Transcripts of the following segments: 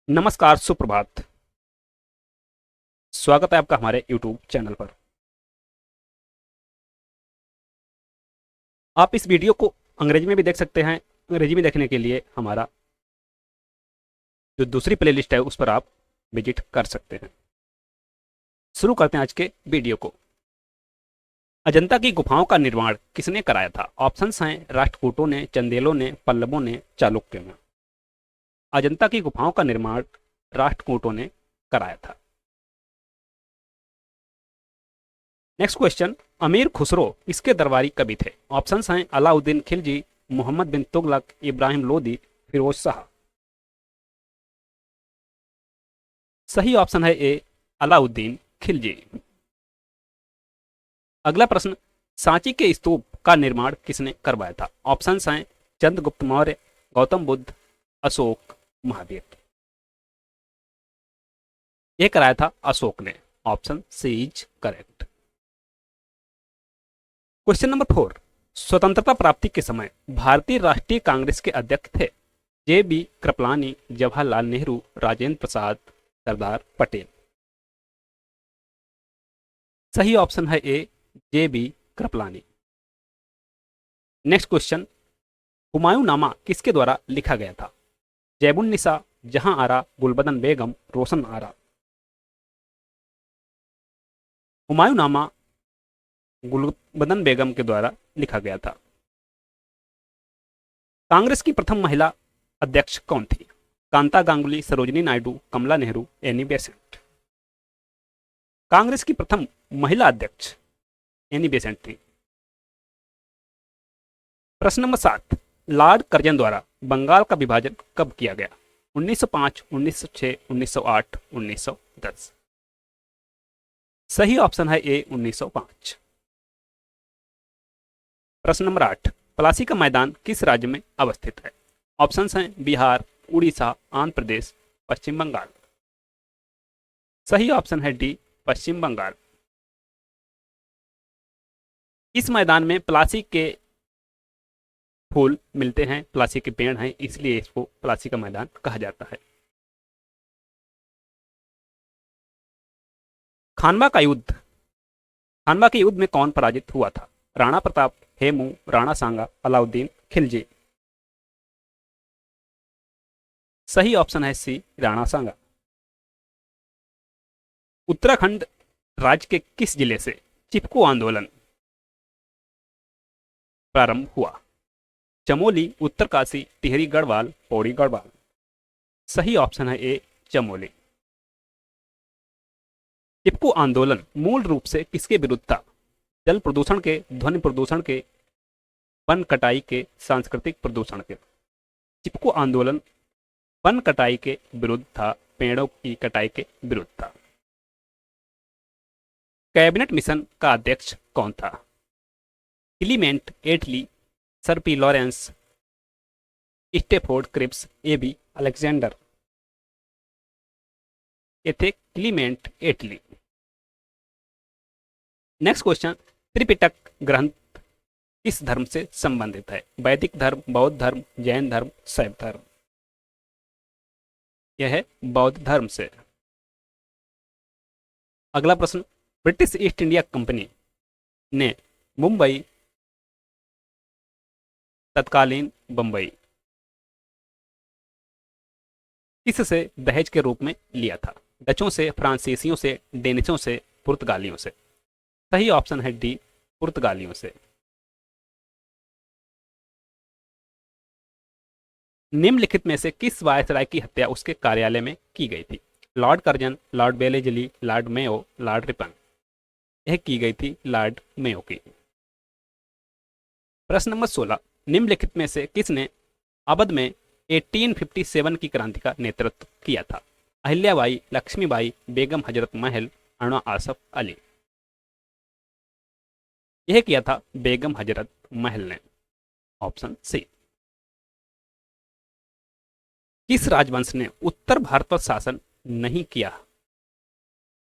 नमस्कार, सुप्रभात। स्वागत है आपका हमारे YouTube चैनल पर। आप इस वीडियो को अंग्रेजी में भी देख सकते हैं। अंग्रेजी में देखने के लिए हमारा जो दूसरी प्लेलिस्ट है उस पर आप विजिट कर सकते हैं। शुरू करते हैं आज के वीडियो को। अजंता की गुफाओं का निर्माण किसने कराया था? ऑप्शंस हैं राष्ट्रकूटों ने, चंदेलों ने, पल्लवों ने, चालुक्यों ने। अजंता की गुफाओं का निर्माण राष्ट्रकूटों ने कराया था। नेक्स्ट क्वेश्चन, अमीर खुसरो किसके दरबारी कवि थे? ऑप्शंस हैं अलाउद्दीन खिलजी, मोहम्मद बिन तुगलक, इब्राहिम लोदी, फिरोज शाह। सही ऑप्शन है ए, अलाउद्दीन खिलजी। अगला प्रश्न, सांची के स्तूप का निर्माण किसने करवाया था? ऑप्शंस हैं चंद्रगुप्त मौर्य, गौतम बुद्ध, अशोक, महावीर। यह कराया था अशोक ने। Option C is correct. Question number 4, स्वतंत्रता प्राप्ति के समय भारतीय राष्ट्रीय कांग्रेस के अध्यक्ष थे? J B Kripalani, Jawaharlal Nehru, Rajendra Prasad, Sardar Patel. सही ऑप्शन है A, J B Kripalani. Next question, Humayunnama किसके द्वारा लिखा गया था? जैबुन्निसा, जहां आरा, गुलबदन बेगम, रोशन आरा। हुमायूंनामा गुलबदन बेगम के द्वारा लिखा गया था। कांग्रेस की प्रथम महिला अध्यक्ष कौन थी? कांता गांगुली, सरोजिनी नायडू, कमला नेहरू, एनी बेसेंट। कांग्रेस की प्रथम महिला अध्यक्ष एनी बेसेंट थी। प्रश्न नंबर 7, लॉर्ड कर्जन द्वारा बंगाल का विभाजन कब किया गया? 1905, 1906, 1908, 1910। सही ऑप्शन है ए, 1905। प्रश्न नंबर 8, प्लासी का मैदान किस राज्य में अवस्थित है? ऑप्शंस हैं बिहार, उड़ीसा, आंध्र प्रदेश, पश्चिम बंगाल। सही ऑप्शन है डी, पश्चिम बंगाल। इस मैदान में प्लासी के फूल मिलते हैं, प्लासी के पेड़ हैं, इसलिए इसको प्लासी का मैदान कहा जाता है। खानवा का युद्ध, खानवा के युद्ध में कौन पराजित हुआ था? राणा प्रताप, हेमू, राणा सांगा, अलाउद्दीन खिलजी। सही ऑप्शन है सी, राणा सांगा। उत्तराखंड राज्य के किस जिले से चिपको आंदोलन प्रारंभ हुआ? चमोली, उत्तरकाशी, टिहरी गढ़वाल, पौड़ी गढ़वाल। सही ऑप्शन है ए, चमोली। चिपको आंदोलन मूल रूप से किसके विरुद्ध था? जल प्रदूषण के, ध्वनि प्रदूषण के, वन कटाई के, सांस्कृतिक प्रदूषण के। चिपको आंदोलन वन कटाई के विरुद्ध था, पेड़ों की कटाई के विरुद्ध था। कैबिनेट मिशन का अध्यक्ष कौन था? Clement Attlee, sir P Lawrence, Stafford Cripps, A B Alexander. ये थे Clement Attlee. Next question, Tripitaka ग्रंथ किस धर्म से संबंधित है? वैदिक धर्म, बौद्ध धर्म, जैन धर्म, शैव धर्म। यह है बौद्ध धर्म से। अगला प्रश्न, ब्रिटिश ईस्ट इंडिया कंपनी ने मुंबई, तत्कालीन बंबई, किससे दहेज के रूप में लिया था? डचों से, फ्रांसीसियों से, डेनिशों से, पुर्तगालियों से। सही ऑप्शन है डी, पुर्तगालियों से। निम्नलिखित में से किस वायसराय की हत्या उसके कार्यालय में की गई थी? लॉर्ड कर्जन, लॉर्ड बेलेजली, लॉर्ड मेयो, लॉर्ड रिपन। यह की गई थी लॉर्ड मेयो की। प्रश्न नंबर 16, निम्नलिखित में से किसने अवध में 1857 की क्रांति का नेतृत्व किया था? अहिल्याबाई, लक्ष्मीबाई, बेगम हजरत महल, अणा आसफ अली। यह किया था बेगम हजरत महल ने। Option C. किस राजवंश ने उत्तर भारत पर शासन नहीं किया?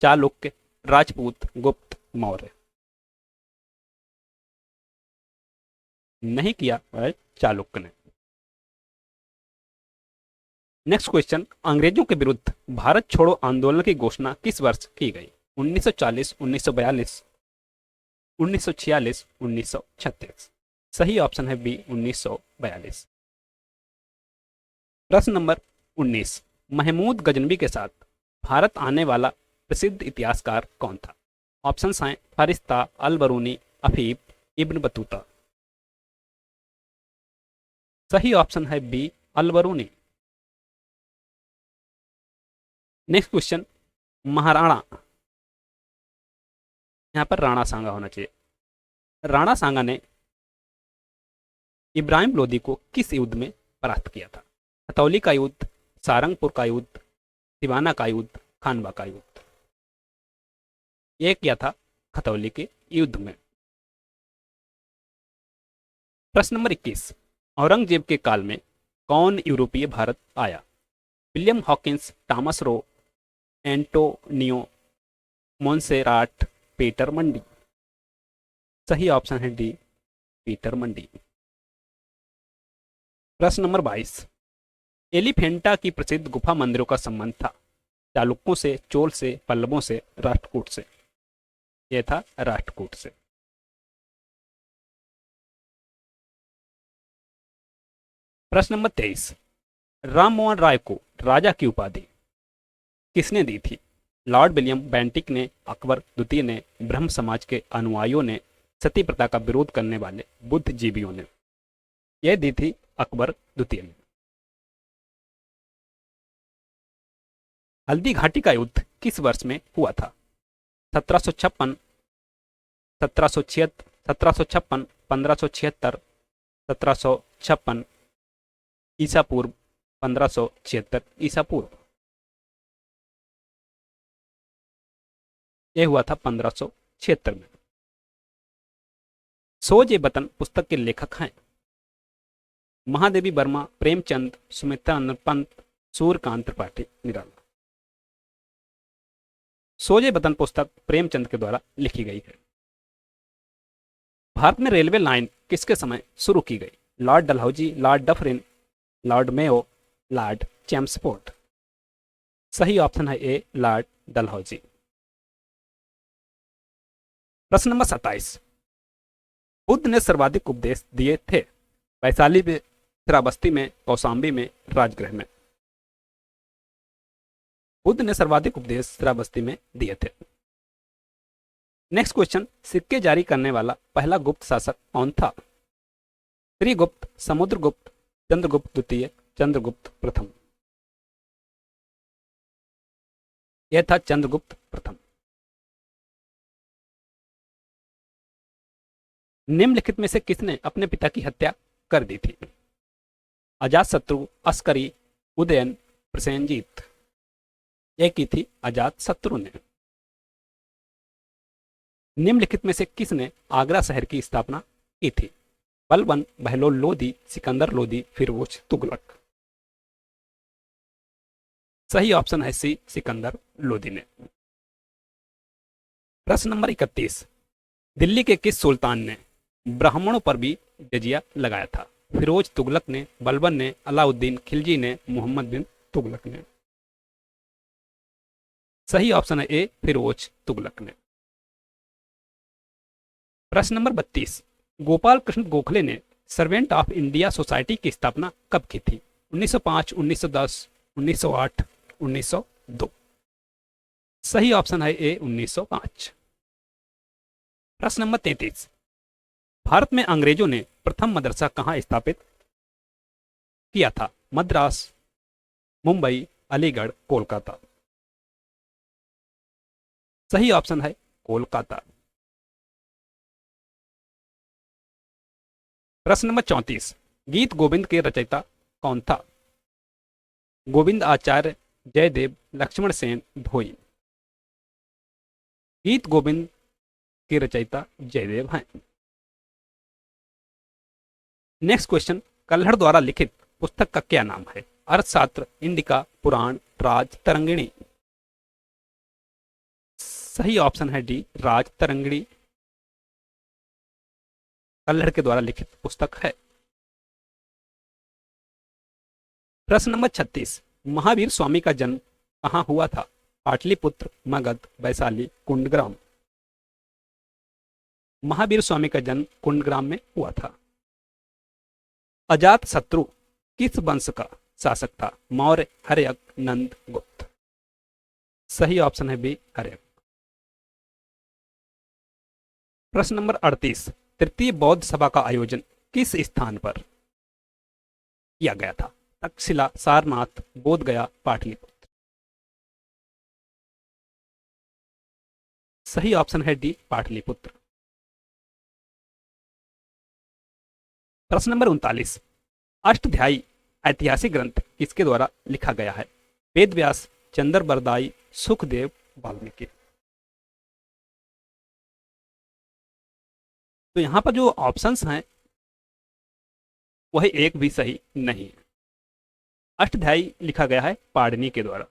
चालुक्य, राजपूत, गुप्त, मौर्य। नहीं किया है चालुक्य ने। नेक्स्ट क्वेश्चन, अंग्रेजों के विरुद्ध भारत छोड़ो आंदोलन की घोषणा किस वर्ष की गई? 1940, 1942, 1946, 1936। सही ऑप्शन है बी 1942। प्रश्न नंबर 19, महमूद गजनवी के साथ भारत आने वाला प्रसिद्ध इतिहासकार कौन था? ऑप्शंस हैं फारिस्ता, अल बरूनी, अफीफ, इब्न बतूता। सही ऑप्शन है B L बरूनी। Next question, Maharana, यहां पर राणा सांगा होना चाहिए। राणा सांगा ने इब्राहिम लोदी को किस युद्ध में परास्त किया था? हथौली का युद्ध, सारंगपुर का युद्ध, सिवाना का युद्ध, खानवा का युद्ध। यह किया था खतौली के युद्ध में। प्रश्न नंबर 21, औरंगजेब के काल में कौन यूरोपीय भारत आया? William Hawkins, Thomas Roe, Antonio Monserrate, Peter Mundy. सही ऑप्शन है डी पीटर मंडी। प्रश्न नंबर 22, एलिफेंटा की प्रसिद्ध गुफा मंदिरों का संबंध था? चालुक्यों से, चोल से, पल्लवों से, राष्ट्रकूट से। यह था राष्ट्रकूट से। प्रश्न नंबर 23, राम मोहन राय को राजा की उपाधि किसने दी थी? लॉर्ड विलियम बेंटिक ने, अकबर द्वितीय ने, ब्रह्म समाज के अनुयायियों ने, सती प्रथा का विरोध करने वाले बुद्धिजीवियों ने। यह दी थी अकबर द्वितीय ने। हल्दी घाटी का युद्ध किस वर्ष में हुआ था? 1756, 1756, 1756, 1576, 1756 ईसा पूर्व, 1576 ईसा पूर्व। यह हुआ था 1576 में। सोज ए वतन पुस्तक के लेखक हैं? महादेवी वर्मा, प्रेमचंद, सुमित्रानंद पंत, सूर्यकांत त्रिपाठी निराला। सोज ए वतन पुस्तक प्रेमचंद के द्वारा लिखी गई है। भारत में रेलवे लाइन किसके समय शुरू की गई? Lord Dalhousie, Lord Dufferin, Lord Mayo, Lord Chelmsford. सही ऑप्शन है ए लॉर्ड डलहौजी। प्रश्न नंबर 27, बुद्ध ने सर्वाधिक उपदेश दिए थे? वैशाली में, श्रावस्ती में, कौशाम्बी में, राजगृह में। बुद्ध ने सर्वाधिक उपदेश श्रावस्ती में दिए थे। नेक्स्ट क्वेश्चन, सिक्के जारी करने वाला पहला गुप्त शासक कौन था? श्रीगुप्त, समुद्रगुप्त, चंद्रगुप्त द्वितीय, चंद्रगुप्त प्रथम। यह था चंद्रगुप्त प्रथम। निम्नलिखित में से किसने अपने पिता की हत्या कर दी थी? अजातशत्रु, अस्करी, उदयन, प्रसेनजीत। यह की थी अजातशत्रु ने। निम्नलिखित में से किसने आगरा शहर की स्थापना की थी? बलबन, बहलोल लोदी, सिकंदर लोदी, फिरोज तुगलक। सही ऑप्शन है सी सिकंदर लोदी ने। प्रश्न नंबर 31, दिल्ली के किस सुल्तान ने ब्राह्मणों पर भी जजिया लगाया था? फिरोज तुगलक ने, बलबन ने, अलाउद्दीन खिलजी ने, मोहम्मद बिन तुगलक ने। सही ऑप्शन है ए फिरोज तुगलक ने। प्रश्न नंबर 32, गोपाल कृष्ण गोखले ने सर्वेंट ऑफ इंडिया सोसाइटी की स्थापना कब की थी? 1905, 1910, 1908, 1902। सही ऑप्शन है ए 1905। प्रश्न नंबर 33, भारत में अंग्रेजों ने प्रथम मदरसा कहां स्थापित किया था? मद्रास, मुंबई, अलीगढ़, कोलकाता। सही ऑप्शन है कोलकाता। प्रश्न नंबर 34, गीत गोविंद के रचयिता कौन था? गोविंद आचार्य, जयदेव, लक्ष्मण सेन, धोई। गीत गोविंद के रचयिता जयदेव हैं। नेक्स्ट क्वेश्चन, कल्हड़ द्वारा लिखित पुस्तक का क्या नाम है? अर्थशास्त्र, इंडिका, पुराण, राज तरंगिणी। सही ऑप्शन है डी राज तरंगिणी कल्हड़ के द्वारा लिखित पुस्तक है। प्रश्न नंबर 36, महावीर स्वामी का जन्म कहाँ हुआ था? पाटलिपुत्र, मगध, वैशाली, कुंडग्राम। महावीर स्वामी का जन्म कुंडग्राम में हुआ था। अजात शत्रु किस वंश का शासक था? मौर्य, हर्यक, नंद, गुप्त। सही ऑप्शन है बी, हर्यक। प्रश्न नंबर 38, तृतीय बौद्ध सभा का आयोजन किस स्थान पर किया गया था? तक्षशिला, सारनाथ, बोधगया, पाटलिपुत्र। सही ऑप्शन है डी, पाटलिपुत्र। प्रश्न नंबर 39, अष्टध्यायी ऐतिहासिक ग्रंथ किसके द्वारा लिखा गया है? वेद व्यास, चंद्र बरदाई, सुखदेव, वाल्मीकि। तो यहां पर जो ऑप्शंस हैं वह एक भी सही नहीं है। अष्टध्यायी लिखा गया है पाणिनि के द्वारा,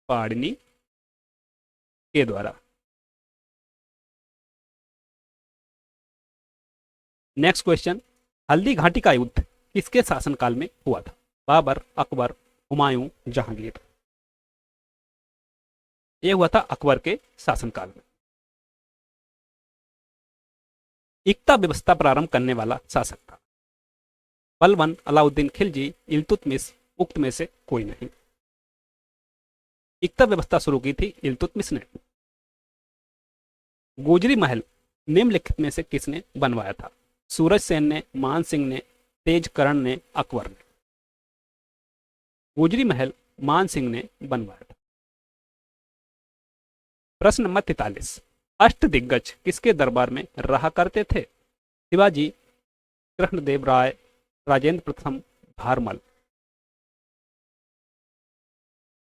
पाणिनि के द्वारा। नेक्स्ट क्वेश्चन, हल्दी घाटी का युद्ध किसके शासनकाल में हुआ था? बाबर, अकबर, हुमायूं, जहांगीर। यह हुआ था अकबर के शासनकाल में। एकता व्यवस्था प्रारंभ करने वाला शासक था? बलबन, अलाउद्दीन खिलजी, इल्तुतमिश, उक्त में से कोई नहीं। एकता व्यवस्था शुरू की थी इल्तुतमिश ने। गोजरी महल निम्नलिखित में से किसने बनवाया था? सूरज सेन ने, मान सिंह ने, तेज करण ने, अकबर ने। गोजरी महल मान सिंह ने बनवाया था। प्रश्न नंबर 43, अष्ट दिग्गज किसके दरबार में रहा करते थे? शिवाजी, कृष्णदेव राय, राजेंद्र प्रथम, भारमल।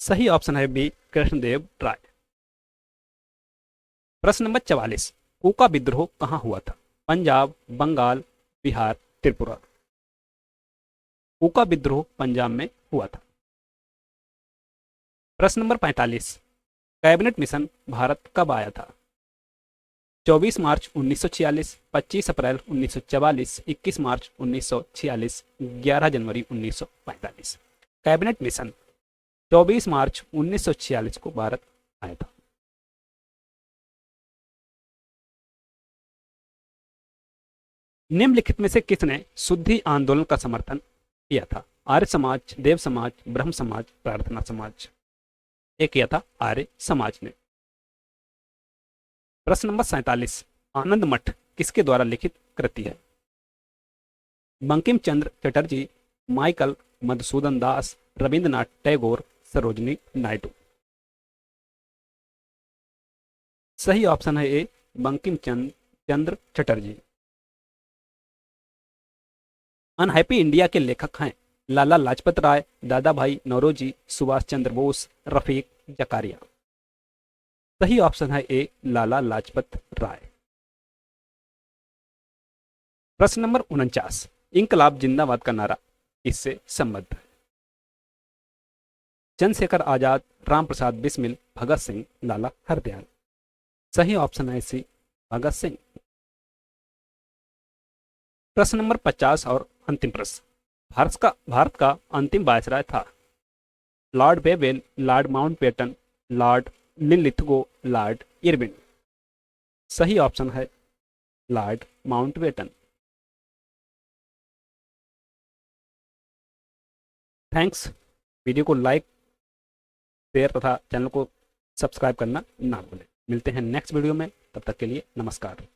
सही ऑप्शन है बी, कृष्णदेव राय। प्रश्न नंबर 44, कोका विद्रोह कहां हुआ था? पंजाब, बंगाल, बिहार, त्रिपुरा। कोका विद्रोह पंजाब में हुआ था। प्रश्न नंबर 45, कैबिनेट मिशन भारत कब आया था? 24 मार्च 1946, 25 अप्रैल 1944, 21 मार्च 1946, 11 जनवरी 1945। कैबिनेट मिशन 24 मार्च 1946 को भारत आया था। निम्नलिखित में से किसने शुद्धि आंदोलन का समर्थन किया था? आर्य समाज, देव समाज, ब्रह्म समाज, प्रार्थना समाज। एक किया था आर्य समाज ने। प्रश्न नंबर 47, आनंद मठ किसके द्वारा लिखित कृति है? बंकिम चंद्र चटर्जी, माइकल मधुसूदन दास, रविंद्रनाथ टैगोर, सरोजनी नायडू। सही ऑप्शन है ए, बंकिम चंद्र चटर्जी। अनहैप्पी इंडिया के लेखक हैं लाला लाजपत राय, दादा भाई नौरोजी, सुभाष चंद्र बोस, रफीक जकारिया। सही ऑप्शन है ए, लाला लाजपत राय। प्रश्न नंबर 49, इंकलाब जिंदाबाद का नारा इससे संबद्ध है? चंद्रशेखर आजाद, राम प्रसाद बिस्मिल, भगत सिंह, लाला हरदयाल। सही ऑप्शन है सी, भगत सिंह। प्रश्न नंबर 50 और अंतिम प्रश्न, भारत का अंतिम वायसराय था? Lord Wavell, Lord Mountbatten, Lord Linlithgow, Lord Irwin. सही ऑप्शन है लॉर्ड माउंटबेटन। थैंक्स। वीडियो को लाइक, शेयर तथा चैनल को सब्सक्राइब करना ना भूलें। मिलते हैं नेक्स्ट वीडियो में, तब तक के लिए नमस्कार।